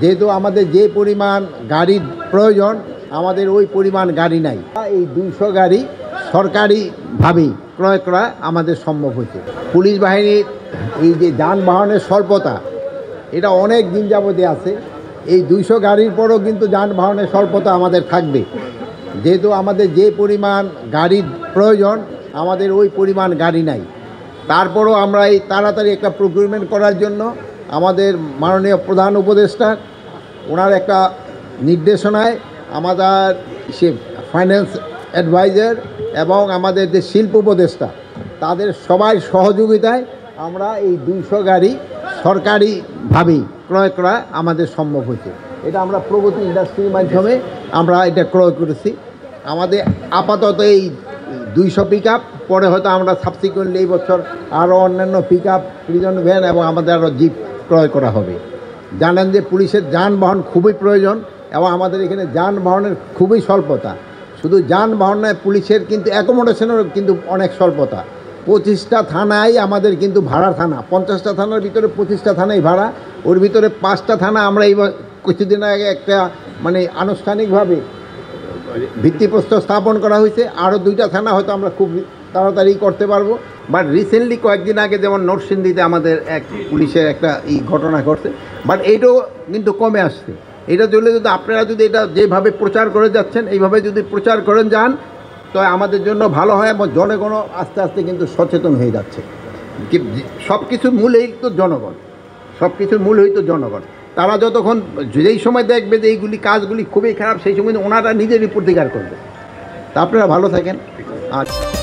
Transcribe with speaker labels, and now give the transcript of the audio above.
Speaker 1: যেহেতু আমাদের যে পরিমাণ গাড়ির প্রয়োজন আমাদের ওই পরিমাণ গাড়ি নাই। এই 200 গাড়ি সরকারিভাবেই ক্রয় করা আমাদের সম্ভব হয়েছে। পুলিশ বাহিনীর এই যে যানবাহনের স্বল্পতা এটা অনেক দিন যাবতীয় আছে। এই 200 গাড়ির পরও কিন্তু যানবাহনের স্বল্পতা আমাদের থাকবে। যেহেতু আমাদের যে পরিমাণ গাড়ির প্রয়োজন আমাদের ওই পরিমাণ গাড়ি নাই। তারপরও আমরা এই তাড়াতাড়ি একটা প্রকিউরমেন্ট করার জন্য আমাদের মাননীয় প্রধান উপদেষ্টা ওনার একটা নির্দেশনায় আমাদের সে ফাইন্যান্স অ্যাডভাইজার এবং আমাদের যে শিল্প উপদেষ্টা তাদের সবাই সহযোগিতায় আমরা এই 200 গাড়ি সরকারিভাবেই ক্রয় করা আমাদের সম্ভব হয়েছে। এটা আমরা প্রগতি ইন্ডাস্ট্রির মাধ্যমে আমরা এটা ক্রয় করেছি। আমাদের আপাতত এই 200 পিক আপ, পরে হয়তো আমরা সাবসিকুয়েন্টলি এই বছর আরও অন্যান্য পিক আপ, প্রিজন ভ্যান এবং আমাদের আরও জিপ ক্রয় করা হবে। জানেন যে পুলিশের যানবাহন খুবই প্রয়োজন এবং আমাদের এখানে যানবাহনের খুবই স্বল্পতা। শুধু যানবাহন নয়, পুলিশের কিন্তু অ্যাকোমোডেশনেরও কিন্তু অনেক স্বল্পতা। 25টা থানায় আমাদের কিন্তু ভাড়া থানা, 50টা থানার ভিতরে 25টা থানাই ভাড়া। ওর ভিতরে 5টা থানা আমরা এই কিছুদিন আগে একটা আনুষ্ঠানিকভাবে ভিত্তিপ্রস্তর স্থাপন করা হয়েছে। আরও 2টা থানা হয়তো আমরা খুব তাড়াতাড়ি করতে পারবো। বাট রিসেন্টলি কয়েকদিন আগে যেমন নরসিংদীতে আমাদের এক পুলিশের একটা ঘটনা ঘটছে, বাট এইটাও কিন্তু কমে আসছে। এটা চলে যদি আপনারা যদি এটা যেভাবে প্রচার করে যাচ্ছেন এইভাবে যদি প্রচার করেন যান তো আমাদের জন্য ভালো হয় এবং জনগণও আস্তে আস্তে কিন্তু সচেতন হয়ে যাচ্ছে। সব কিছুর মূলেই তো জনগণ, সব কিছুর মূল হই তো জনগণ। তারা যতক্ষণ যেই সময় দেখবে যে এইগুলি কাজগুলি খুবই খারাপ সেই সময় ওনারা নিজেরই প্রতিকার করবে। তা আপনারা ভালো থাকেন। আচ্ছা।